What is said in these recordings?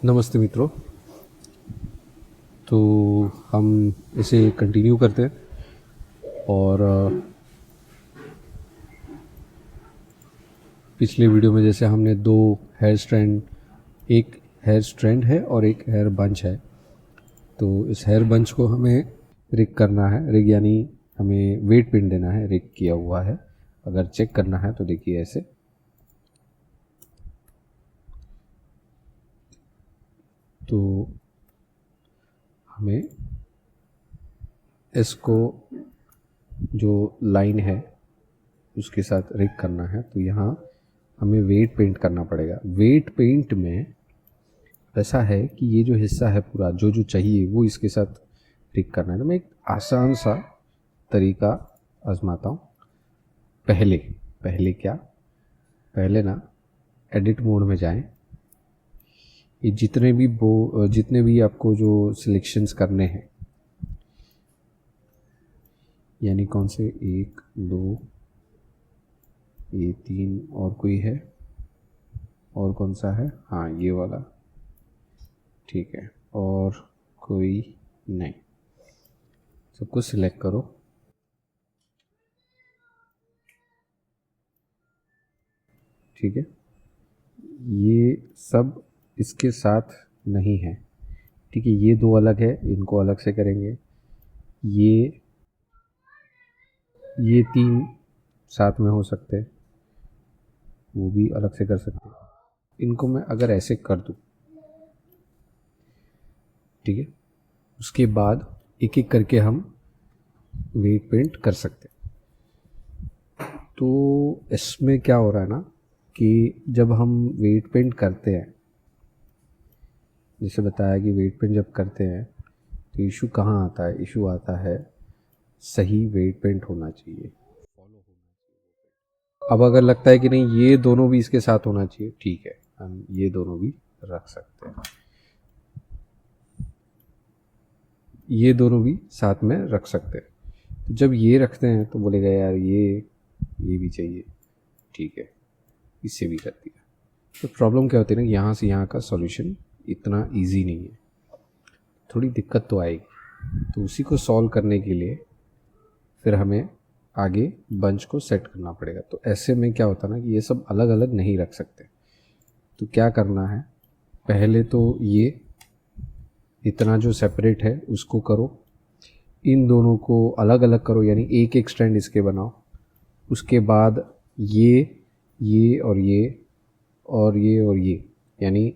नमस्ते मित्रों। तो हम इसे कंटिन्यू करते हैं और पिछले वीडियो में जैसे हमने दो हेयर स्ट्रैंड, एक हेयर स्ट्रैंड है और एक हेयर बंच है। तो इस हेयर बंच को हमें रिग करना है। रिग यानी हमें वेट पिन देना है, रिग किया हुआ है। अगर चेक करना है तो देखिए ऐसे। तो हमें इसको जो लाइन है उसके साथ रिग करना है। तो यहाँ हमें वेट पेंट करना पड़ेगा। वेट पेंट में ऐसा है कि ये जो हिस्सा है पूरा जो जो चाहिए वो इसके साथ रिग करना है। तो मैं एक आसान सा तरीका आजमाता हूँ। पहले पहले क्या पहले ना एडिट मोड में जाएं। ये जितने भी आपको जो सिलेक्शंस करने हैं, यानी कौन से 1 2 ये 3 और कोई है और कौन सा है, हाँ ये वाला, ठीक है, और कोई नहीं, सबको सिलेक्ट करो। ठीक है, ये सब इसके साथ नहीं है। ठीक है, ये दो अलग है, इनको अलग से करेंगे। ये तीन साथ में हो सकते हैं, वो भी अलग से कर सकते हैं। इनको मैं अगर ऐसे कर दूं, ठीक है, उसके बाद एक एक करके हम वेट पेंट कर सकते हैं। तो इसमें क्या हो रहा है ना कि जब हम वेट पेंट करते हैं, जैसे बताया कि वेट पेंट जब करते हैं तो इशू कहाँ आता है? इशू आता है सही वेट पेंट होना चाहिए, फॉलो होना चाहिए। अब अगर लगता है कि नहीं ये दोनों भी इसके साथ होना चाहिए, ठीक है, हम ये दोनों भी रख सकते हैं। ये दोनों भी साथ में रख सकते हैं। तो जब ये रखते हैं तो बोलेगा यार ये भी चाहिए, ठीक है, इससे भी कर दिया। तो प्रॉब्लम क्या होती है ना, यहाँ से यहाँ का सॉल्यूशन इतना इजी नहीं है, थोड़ी दिक्कत तो आएगी। तो उसी को सॉल्व करने के लिए फिर हमें आगे बंच को सेट करना पड़ेगा। तो ऐसे में क्या होता है ना कि ये सब अलग अलग नहीं रख सकते। तो क्या करना है, पहले तो ये इतना जो सेपरेट है उसको करो, इन दोनों को अलग अलग करो, यानी एक एक स्ट्रैंड इसके बनाओ। उसके बाद ये और ये और ये और ये, यानी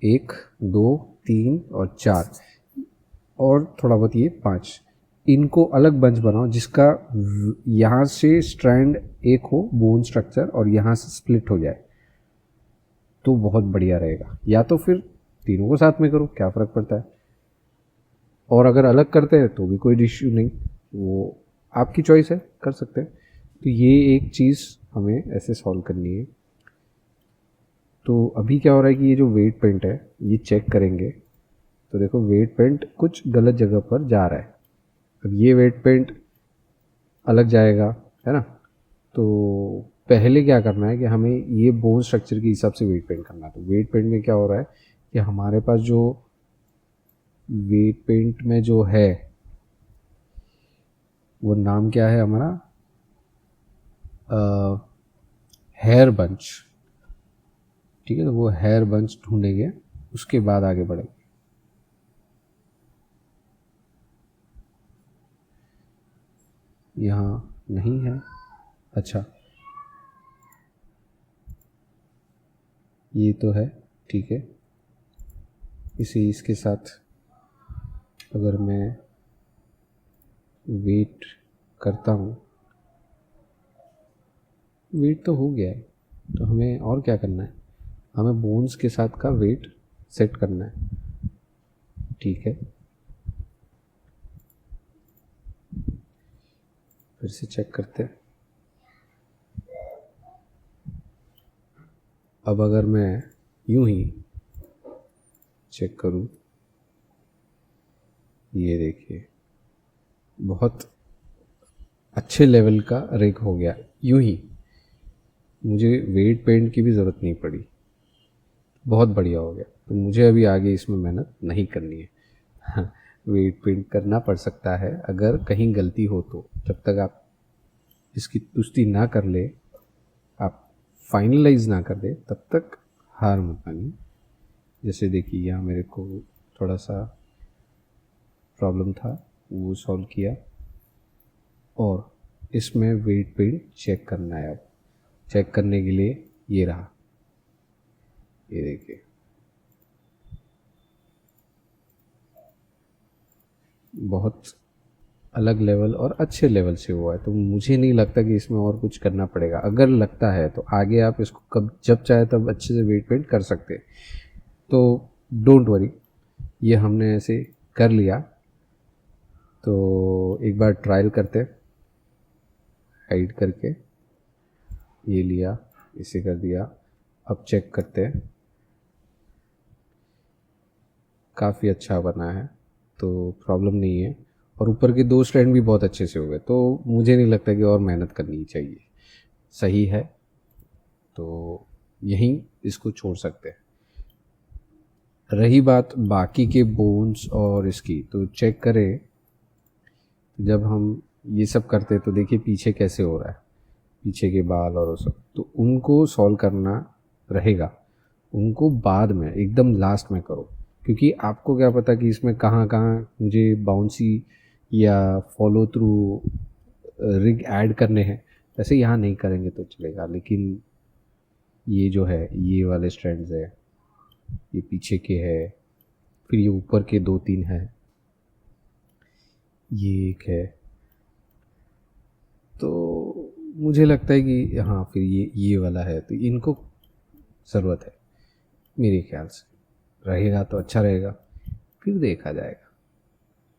1 2 3 और 4 और थोड़ा बहुत ये 5, इनको अलग बंच बनाओ जिसका यहाँ से स्ट्रैंड एक हो, बोन स्ट्रक्चर, और यहाँ से स्प्लिट हो जाए तो बहुत बढ़िया रहेगा। या तो फिर तीनों को साथ में करो, क्या फ़र्क पड़ता है। और अगर अलग करते हैं तो भी कोई इश्यू नहीं, वो आपकी चॉइस है, कर सकते हैं। तो ये एक चीज़ हमें ऐसे सॉल्व करनी है। तो अभी क्या हो रहा है कि ये जो वेट पेंट है ये चेक करेंगे तो देखो वेट पेंट कुछ गलत जगह पर जा रहा है। अब ये वेट पेंट अलग जाएगा, है ना। तो पहले क्या करना है कि हमें ये बोन स्ट्रक्चर के हिसाब से वेट पेंट करना है। तो वेट पेंट में क्या हो रहा है कि हमारे पास जो वेट पेंट में जो है वो नाम क्या है हमारा, हेयर बंच। ठीक है, तो वो हेयर बंच ढूंढेंगे, उसके बाद आगे बढ़ेंगे। यहाँ नहीं है, अच्छा ये तो है, ठीक है। इसे इसके साथ अगर मैं वेट करता हूँ, वेट तो हो गया है, तो हमें और क्या करना है, हमें बोन्स के साथ का वेट सेट करना है। ठीक है, फिर से चेक करते हैं। अब अगर मैं यूं ही चेक करूं, ये देखिए बहुत अच्छे लेवल का रिग हो गया। यूं ही मुझे वेट पेंट की भी ज़रूरत नहीं पड़ी। बहुत बढ़िया हो गया। तो मुझे अभी आगे इसमें मेहनत नहीं करनी है। हाँ, वेट पेंट करना पड़ सकता है अगर कहीं गलती हो तो। जब तक आप इसकी पुष्टि ना कर ले, आप फाइनलाइज ना कर दे, तब तक हार मत मानिए। जैसे देखिए यहाँ मेरे को थोड़ा सा प्रॉब्लम था, वो सॉल्व किया। और इसमें वेट पेंट चेक करना है। अब चेक करने के लिए ये रहा, ये देखिए बहुत अलग लेवल और अच्छे लेवल से हुआ है। तो मुझे नहीं लगता कि इसमें और कुछ करना पड़ेगा। अगर लगता है तो आगे आप इसको कब जब चाहे तब अच्छे से वेट पेंट कर सकते हैं। तो डोंट वरी, ये हमने ऐसे कर लिया। तो एक बार ट्रायल करते, हाइड करके ये लिया, इसे कर दिया। अब चेक करते हैं, काफ़ी अच्छा बना है, तो प्रॉब्लम नहीं है। और ऊपर के 2 स्ट्रैंड भी बहुत अच्छे से हो गए। तो मुझे नहीं लगता कि और मेहनत करनी चाहिए, सही है। तो यहीं इसको छोड़ सकते हैं। रही बात बाकी के बोन्स और इसकी, तो चेक करें। जब हम ये सब करते तो देखिए पीछे कैसे हो रहा है, पीछे के बाल और वो सब, तो उनको सॉल्व करना रहेगा। उनको बाद में एकदम लास्ट में करो, क्योंकि आपको क्या पता कि इसमें कहाँ कहाँ मुझे बाउंसी या फॉलो थ्रू रिग ऐड करने हैं। वैसे यहाँ नहीं करेंगे तो चलेगा, लेकिन ये जो है ये वाले स्ट्रैंड्स है, ये पीछे के है, फिर ये ऊपर के 2-3 है, ये एक है। तो मुझे लगता है कि हाँ, फिर ये वाला है, तो इनको ज़रूरत है मेरे ख्याल से। रहेगा तो अच्छा रहेगा, फिर देखा जाएगा।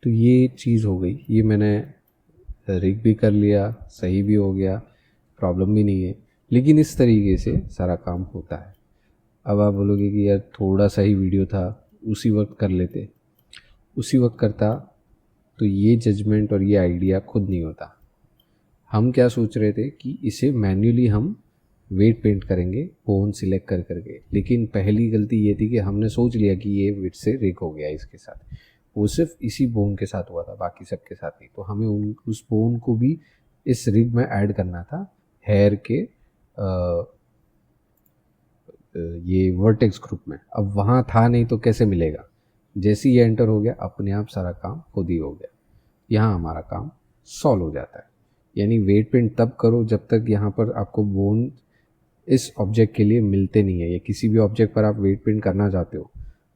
तो ये चीज़ हो गई, ये मैंने रिग भी कर लिया, सही भी हो गया, प्रॉब्लम भी नहीं है। लेकिन इस तरीके से सारा काम होता है। अब आप बोलोगे कि यार थोड़ा सा ही वीडियो था, उसी वक्त कर लेते। उसी वक्त करता तो ये जजमेंट और ये आइडिया खुद नहीं होता। हम क्या सोच रहे थे कि इसे मैन्युअली हम वेट पेंट करेंगे बोन सिलेक्ट कर करके, लेकिन पहली गलती ये थी कि हमने सोच लिया कि ये वेट से रिग हो गया इसके साथ। वो सिर्फ इसी बोन के साथ हुआ था, बाकी सब के साथ नहीं। तो हमें उस बोन को भी इस रिग में ऐड करना था, हेयर के ये वर्टेक्स ग्रुप में। अब वहाँ था नहीं तो कैसे मिलेगा। जैसे ही एंटर हो गया, अपने आप सारा काम खुद ही हो गया। यहाँ हमारा काम सॉल्व हो जाता है। यानी वेट पेंट तब करो जब तक यहाँ पर आपको बोन इस ऑब्जेक्ट के लिए मिलते नहीं है, या किसी भी ऑब्जेक्ट पर आप वेट पेंट करना चाहते हो।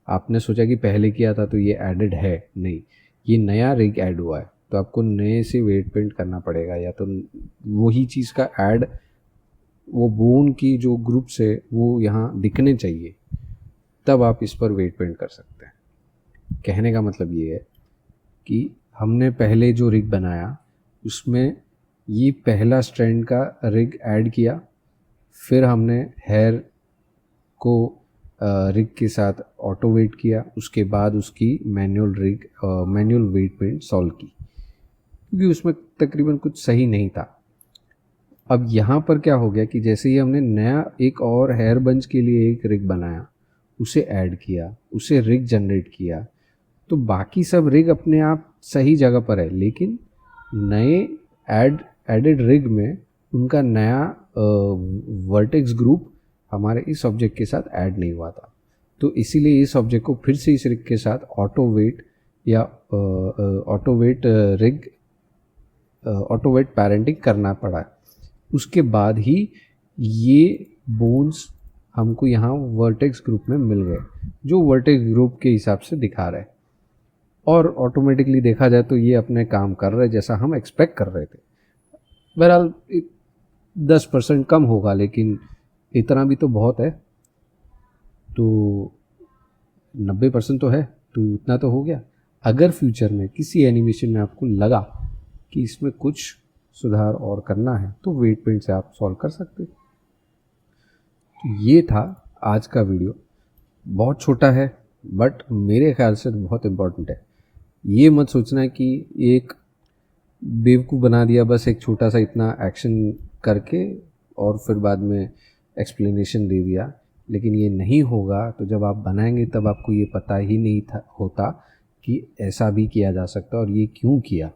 आपने सोचा कि पहले किया था तो ये एडेड है, नहीं, ये नया रिग ऐड हुआ है, तो आपको नए से वेट पेंट करना पड़ेगा। या तो वही चीज़ का ऐड, वो बोन की जो ग्रुप्स है वो यहाँ दिखने चाहिए, तब आप इस पर वेट पेंट कर सकते हैं। कहने का मतलब ये है कि हमने पहले जो रिग बनाया उसमें ये पहला स्ट्रैंड का रिग ऐड किया, फिर हमने हेयर को रिग के साथ ऑटो वेट किया, उसके बाद उसकी मैनुअल वेट पेंट सॉल्व की, क्योंकि उसमें तकरीबन कुछ सही नहीं था। अब यहाँ पर क्या हो गया कि जैसे ही हमने नया एक और हेयर बंच के लिए एक रिग बनाया, उसे ऐड किया, उसे रिग जनरेट किया, तो बाकी सब रिग अपने आप सही जगह पर है, लेकिन नए एडेड रिग में उनका नया वर्टेक्स ग्रुप हमारे इस ऑब्जेक्ट के साथ ऐड नहीं हुआ था। तो इसीलिए इस ऑब्जेक्ट को फिर से इस रिग के साथ ऑटो वेट या ऑटो वेट पेरेंटिंग करना पड़ा। उसके बाद ही ये बोन्स हमको यहाँ वर्टेक्स ग्रुप में मिल गए, जो वर्टेक्स ग्रुप के हिसाब से दिखा रहे, और ऑटोमेटिकली देखा जाए तो ये अपने काम कर रहे जैसा हम एक्सपेक्ट कर रहे थे। बहरहाल 10% कम होगा, लेकिन इतना भी तो बहुत है। तो 90% तो है, तो इतना तो हो गया। अगर फ्यूचर में किसी एनिमेशन में आपको लगा कि इसमें कुछ सुधार और करना है, तो वेट पेंट से आप सॉल्व कर सकते। तो ये था आज का वीडियो। बहुत छोटा है, बट मेरे ख्याल से बहुत इम्पोर्टेंट है। ये मत सोचना कि एक बेवकूफ़ बना दिया बस एक छोटा सा इतना एक्शन करके और फिर बाद में एक्सप्लेनेशन दे दिया। लेकिन ये नहीं होगा तो जब आप बनाएंगे तब आपको ये पता ही नहीं होता कि ऐसा भी किया जा सकता है और ये क्यों किया।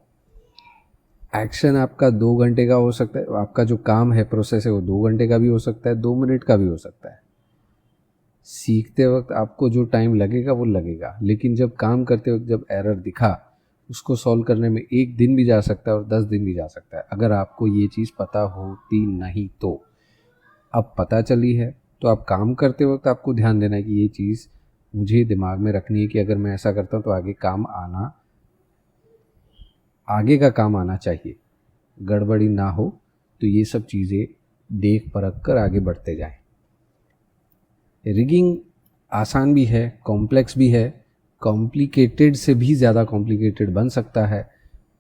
एक्शन आपका 2 घंटे का हो सकता है, आपका जो काम है, प्रोसेस है, वो 2 घंटे का भी हो सकता है, 2 मिनट का भी हो सकता है। सीखते वक्त आपको जो टाइम लगेगा वो लगेगा, लेकिन जब काम करते वक्त जब एरर दिखा, उसको सॉल्व करने में 1 दिन भी जा सकता है और 10 दिन भी जा सकता है, अगर आपको ये चीज़ पता होती नहीं तो। अब पता चली है तो आप काम करते वक्त आपको ध्यान देना है कि ये चीज़ मुझे दिमाग में रखनी है कि अगर मैं ऐसा करता हूँ तो आगे का काम आना चाहिए, गड़बड़ी ना हो। तो ये सब चीज़ें देख परख कर आगे बढ़ते जाएं। रिगिंग आसान भी है, कॉम्प्लेक्स भी है, कॉम्प्लिकेटेड से भी ज़्यादा कॉम्प्लिकेटेड बन सकता है।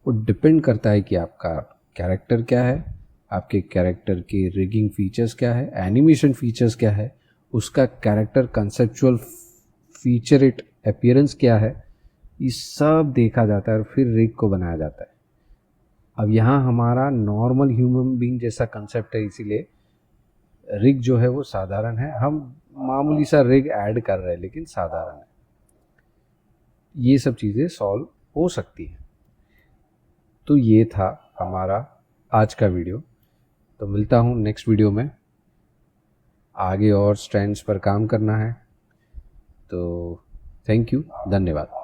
वो डिपेंड करता है कि आपका कैरेक्टर क्या है, आपके कैरेक्टर के रिगिंग फीचर्स क्या है, एनिमेशन फीचर्स क्या है, उसका कैरेक्टर कंसेप्चुअल फीचरेट अपीयरेंस क्या है, ये सब देखा जाता है और फिर रिग को बनाया जाता है। अब यहाँ हमारा नॉर्मल ह्यूमन बीइंग जैसा कंसेप्ट है, इसीलिए रिग जो है वो साधारण है। हम मामूली सा रिग ऐड कर रहे हैं लेकिन साधारण है। ये सब चीज़ें सॉल्व हो सकती हैं। तो ये था हमारा आज का वीडियो। तो मिलता हूँ नेक्स्ट वीडियो में। आगे और स्ट्रैंड्स पर काम करना है। तो थैंक यू, धन्यवाद।